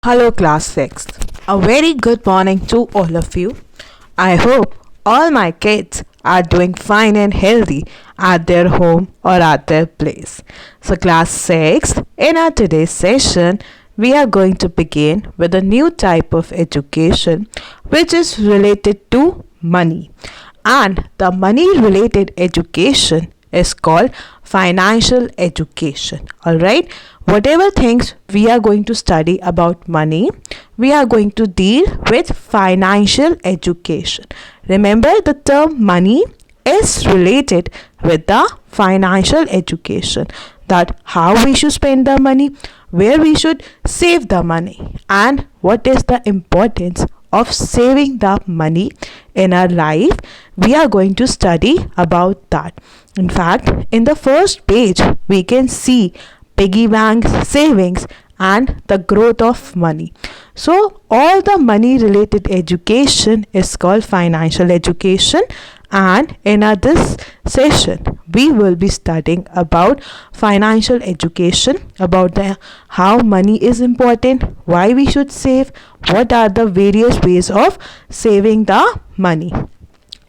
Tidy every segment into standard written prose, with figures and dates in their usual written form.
Hello, class 6th. A very good morning to all of you. I hope all my kids are doing fine and healthy at their home or at their place. So, class 6th, in our today's session, we are going to begin with a new type of education which is related to money. And the money related education is called financial education. All right, whatever things we are going to study about money, we are going to deal with financial education. Remember, the term money is related with the financial education, that how we should spend the money, where we should save the money, and what is the importance of saving the money in our life. We are going to study about that. In fact, in the first page we can see piggy banks, savings, and the growth of money. So all the money related education is called financial education, and in this session we will be studying about financial education, about the how money is important, why we should save, what are the various ways of saving the money.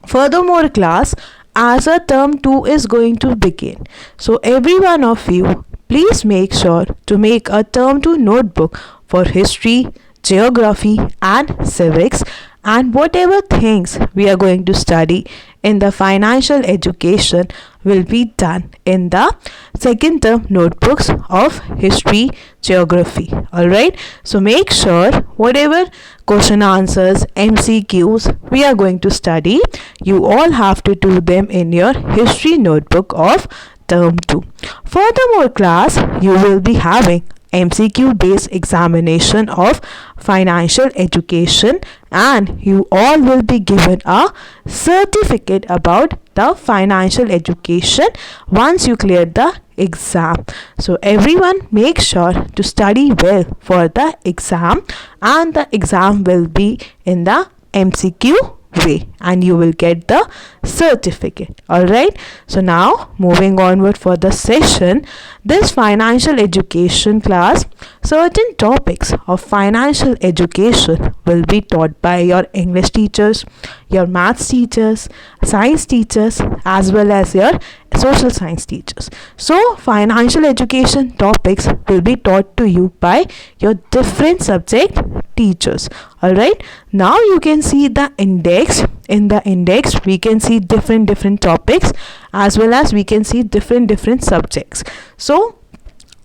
Furthermore, class, as a term 2 is going to begin, so every one of you, please make sure to make a term 2 notebook for history, geography, and civics, and whatever things we are going to study in the financial education will be done in the second term notebooks of history, geography. All right, so make sure whatever question answers, MCQs we are going to study, you all have to do them in your history notebook of term 2. Furthermore, class, you will be having MCQ based examination of financial education, and you all will be given a certificate about the financial education once you clear the exam. So everyone, make sure to study well for the exam, and the exam will be in the MCQ way, and you will get the certificate. All right, so now moving onward for the session, this financial education class, certain topics of financial education will be taught by your English teachers, your maths teachers, science teachers, as well as your social science teachers. So financial education topics will be taught to you by your different subject teachers. All right, now you can see the index. In the index we can see different topics, as well as we can see different subjects. So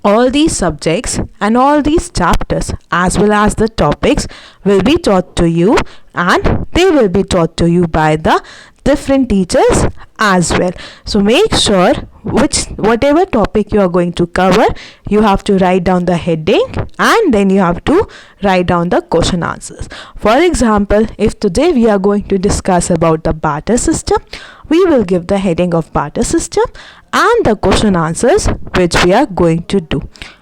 all these subjects and all these chapters as well as the topics will be taught to you, and they will be taught to you by the different teachers as well. So make sure whatever topic you are going to cover, you have to write down the heading, and then you have to write down the question answers. For example, if today we are going to discuss about the barter system, we will give the heading of barter system and the question answers which we are going to do.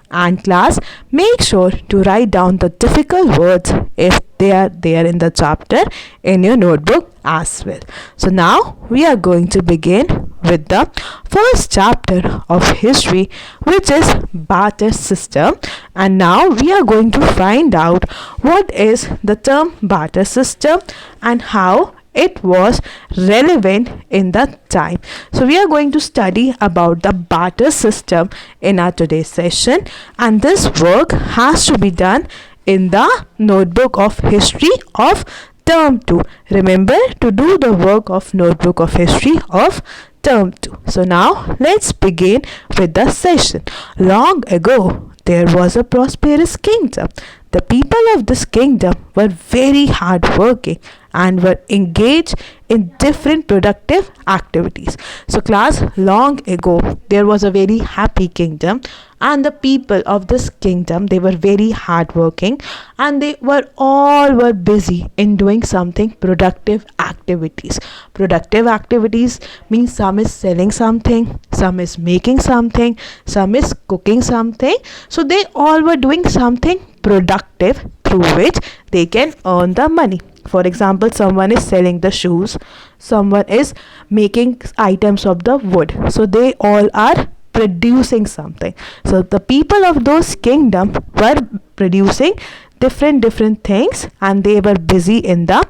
And class, make sure to write down the difficult words if they are there in the chapter in your notebook as well. So now we are going to begin with the first chapter of history, which is barter system. And now we are going to find out what is the term barter system and how it was relevant in that time. So we are going to study about the barter system in our today's session, and this work has to be done in the notebook of history of term 2. Remember to do the work of notebook of history of term 2. So now let's begin with the session. Long ago there was a prosperous kingdom. The people of this kingdom were very hardworking and were engaged in different productive activities. So class, long ago there was a very happy kingdom, and the people of this kingdom, they were very hardworking, and they were all busy in doing something productive activities. Productive activities means some is selling something, some is making something, some is cooking something. So they all were doing something productive through which they can earn the money. For example, someone is selling the shoes, someone is making items of the wood. So they all are producing something. So the people of those kingdom were producing different things, and they were busy in the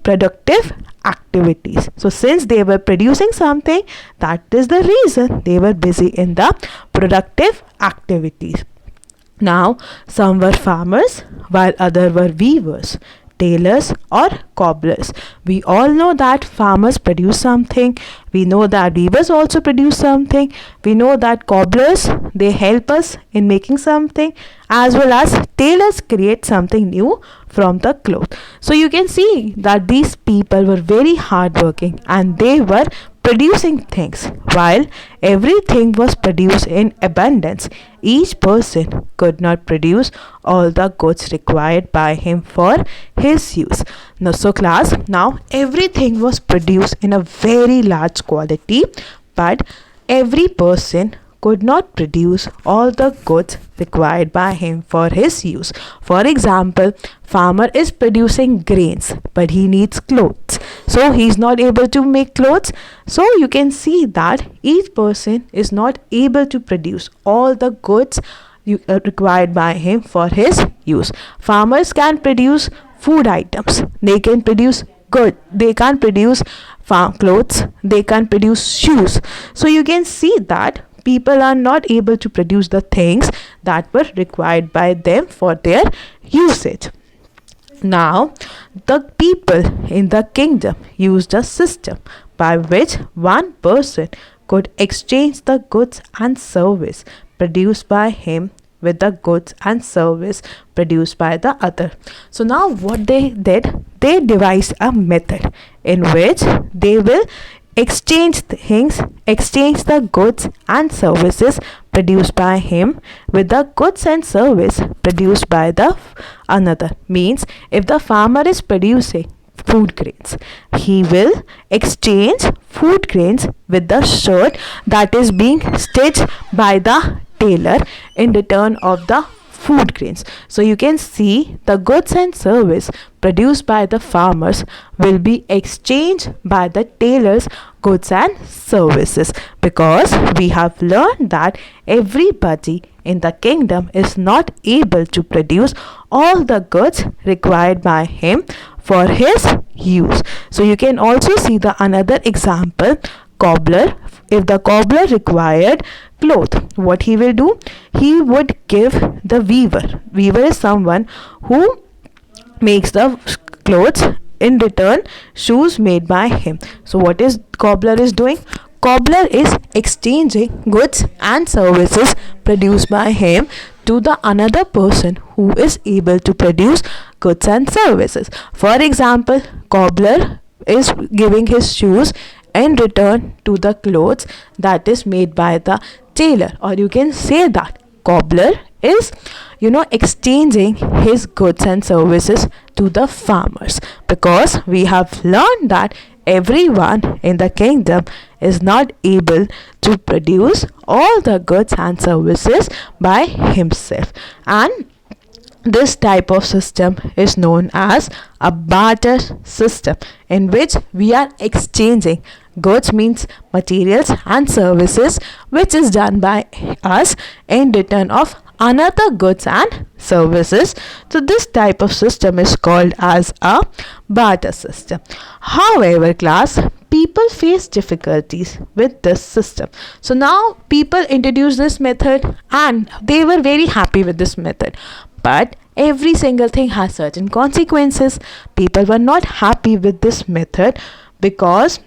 productive activities. So since they were producing something, that is the reason they were busy in the productive activities. Now, some were farmers while others were weavers, tailors, or cobblers. We all know that farmers produce something. We know that weavers also produce something. We know that cobblers, they help us in making something, as well as tailors create something new from the cloth. So you can see that these people were very hardworking and they were producing things. While everything was produced in abundance, each person could not produce all the goods required by him for his use. Now, so class, now everything was produced in a very large quantity, but every person could not produce all the goods required by him for his use. For example, farmer is producing grains, but he needs clothes, so he is not able to make clothes. So you can see that each person is not able to produce all the goods required by him for his use. Farmers can produce food items, they can produce they can produce farm clothes, they can produce shoes. So you can see that people are not able to produce the things that were required by them for their usage. Now, the people in the kingdom used a system by which one person could exchange the goods and service produced by him with the goods and service produced by the other. So now what they did, they devised a method in which they will exchange the goods and services produced by him with the goods and service produced by the another. Means if the farmer is producing food grains, he will exchange food grains with the shirt that is being stitched by the tailor in return of the food grains. So you can see the goods and service produced by the farmers will be exchanged by the tailors goods and services, because we have learned that everybody in the kingdom is not able to produce all the goods required by him for his use. So you can also see the another example, cobbler. If the cobbler required cloth, what he will do, he would give the weaver. Weaver is someone who makes the clothes, in return shoes made by him. So what is cobbler is doing? Cobbler is exchanging goods and services produced by him to the another person who is able to produce goods and services. For example, cobbler is giving his shoes in return to the clothes that is made by the tailor, or you can say that cobbler is exchanging his goods and services to the farmers, because we have learned that everyone in the kingdom is not able to produce all the goods and services by himself, and this type of system is known as a barter system, in which we are exchanging goods, means materials and services, which is done by us in return of another goods and services. So this type of system is called as a barter system. However, class, people face difficulties with this system. So now people introduced this method and they were very happy with this method, but every single thing has certain consequences. People were not happy with this method because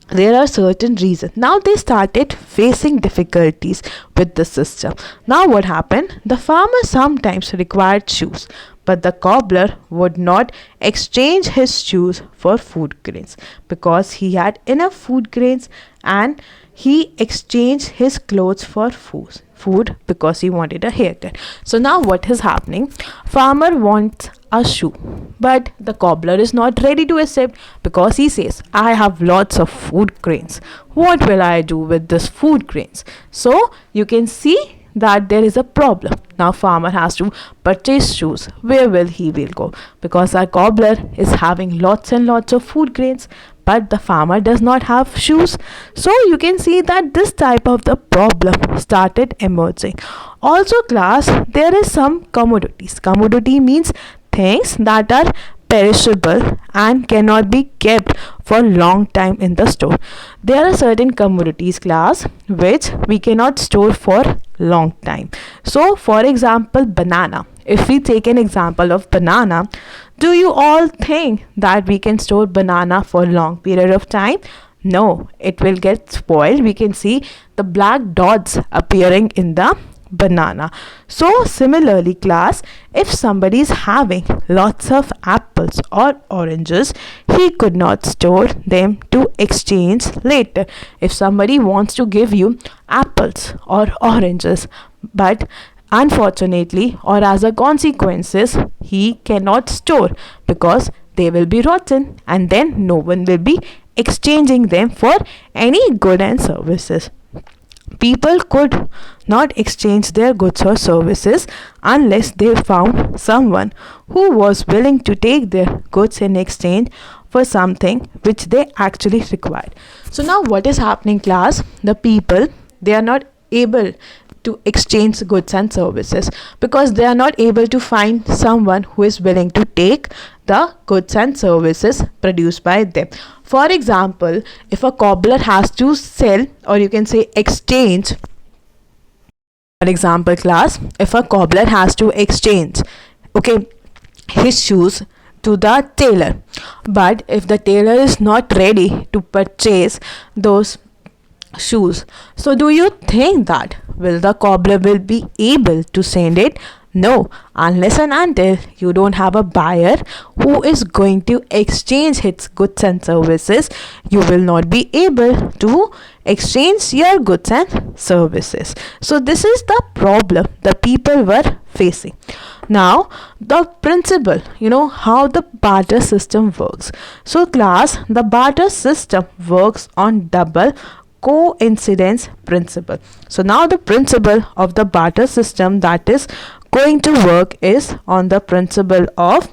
there are certain reasons. Now they started facing difficulties with the system. Now what happened? The farmer sometimes required shoes, but the cobbler would not exchange his shoes for food grains, because he had enough food grains, and he exchanged his clothes for food because he wanted a haircut. So now what is happening? Farmer wants a shoe, but the cobbler is not ready to accept, because he says, I have lots of food grains. What will I do with this food grains? So you can see that there is a problem. Now farmer has to purchase shoes. Where will go? Because our cobbler is having lots and lots of food grains, but the farmer does not have shoes. So you can see that this type of the problem started emerging. Also class, there is some commodities. Commodity means things that are perishable and cannot be kept for long time in the store. There are certain commodities class which we cannot store for long time. So for example, banana. If we take an example of banana, do you all think that we can store banana for a long period of time? No, it will get spoiled. We can see the black dots appearing in the banana. So similarly class, if somebody is having lots of apples or oranges, he could not store them to exchange later. If somebody wants to give you apples or oranges, but unfortunately or as a consequences, he cannot store because they will be rotten, and then no one will be exchanging them for any good and services. People could not exchange their goods or services unless they found someone who was willing to take their goods in exchange for something which they actually required. So now what is happening class? The people, they are not able to exchange goods and services because they are not able to find someone who is willing to take the goods and services produced by them. For example, if a cobbler has to sell, or you can say exchange, for example class, if a cobbler has to exchange his shoes to the tailor, but if the tailor is not ready to purchase those shoes, so do you think that will the cobbler will be able to send it? No, unless and until you don't have a buyer who is going to exchange his goods and services, you will not be able to exchange your goods and services. So this is the problem the people were facing. Now the principle, how the barter system works. So class, the barter system works on double coincidence principle. So now the principle of the barter system that is going to work is on the principle of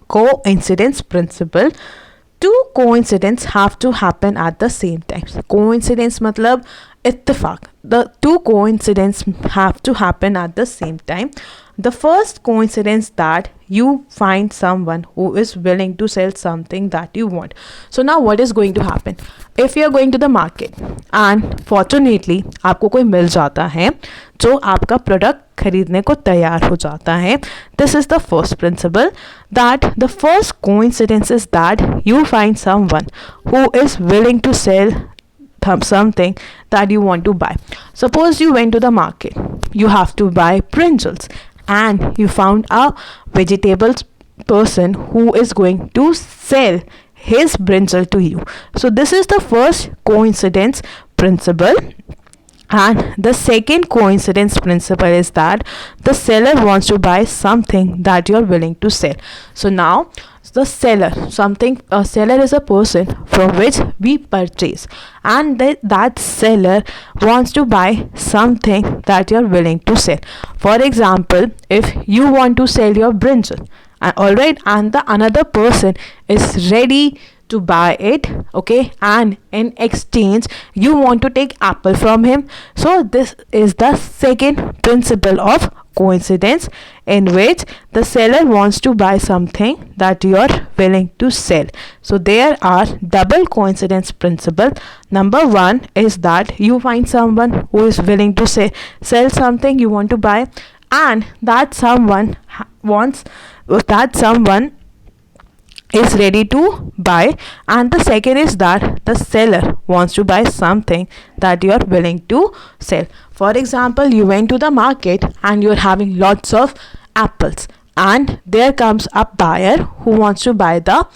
coincidence principle. Two coincidences have to happen at the same time. So coincidence matlab ittifaq. The two coincidences have to happen at the same time. The first coincidence that you find someone who is willing to sell something that you want. So now what is going to happen? If you are going to the market and fortunately आपको कोई मिल जाता है जो आपका product खरीदने को तैयार हो जाता है, this is the first principle, that the first coincidence is that you find someone who is willing to sell something that you want to buy. Suppose you went to the market, you have to buy brinjals, and you found a vegetables person who is going to sell his brinjal to you. So this is the first coincidence principle. And the second coincidence principle is that the seller wants to buy something that you're willing to sell. So now the seller, a seller is a person from which we purchase, and that seller wants to buy something that you're willing to sell. For example, if you want to sell your brinjal, alright, and the another person is ready to buy it, and in exchange you want to take apple from him. So this is the second principle of coincidence, in which the seller wants to buy something that you are willing to sell. So there are double coincidence principle. Number one is that you find someone who is willing to sell something you want to buy, and that someone is ready to buy, and the second is that the seller wants to buy something that you are willing to sell. For example, you went to the market and you are having lots of apples, and there comes a buyer who wants to buy the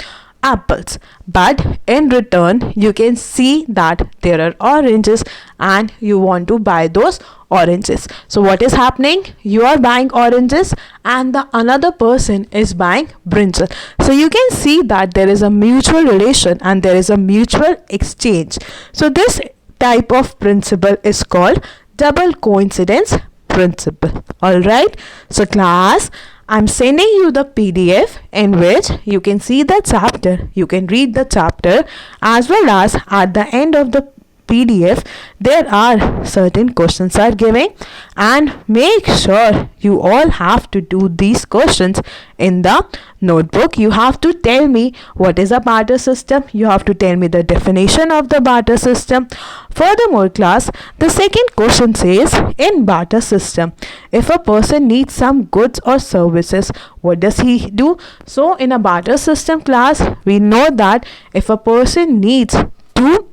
apples, but in return you can see that there are oranges and you want to buy those oranges. So what is happening? You are buying oranges and the another person is buying brinjal. So you can see that there is a mutual relation and there is a mutual exchange. So this type of principle is called double coincidence principle. Alright, so class, I'm sending you the PDF in which you can see the chapter, you can read the chapter, as well as at the end of the PDF there are certain questions are given, and make sure you all have to do these questions in the notebook. You have to tell me what is a barter system, you have to tell me the definition of the barter system. Furthermore class, the second question says, in barter system, if a person needs some goods or services, what does he do? So in a barter system class, we know that if a person needs to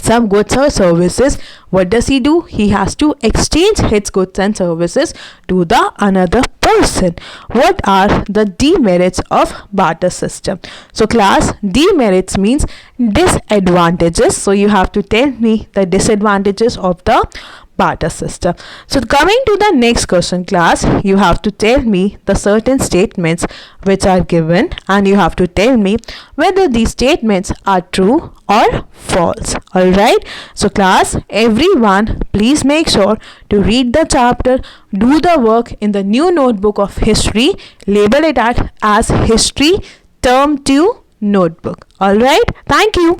some goods or services, what does he do? He has to exchange his goods and services to the another person. What are the demerits of barter system? So class, demerits means disadvantages, so you have to tell me the disadvantages of the barter system. So coming to the next question class, you have to tell me the certain statements which are given, and you have to tell me whether these statements are true or false. Alright, so class, everyone please make sure to read the chapter, do the work in the new notebook of history, label it as history term 2 notebook. Alright, thank you.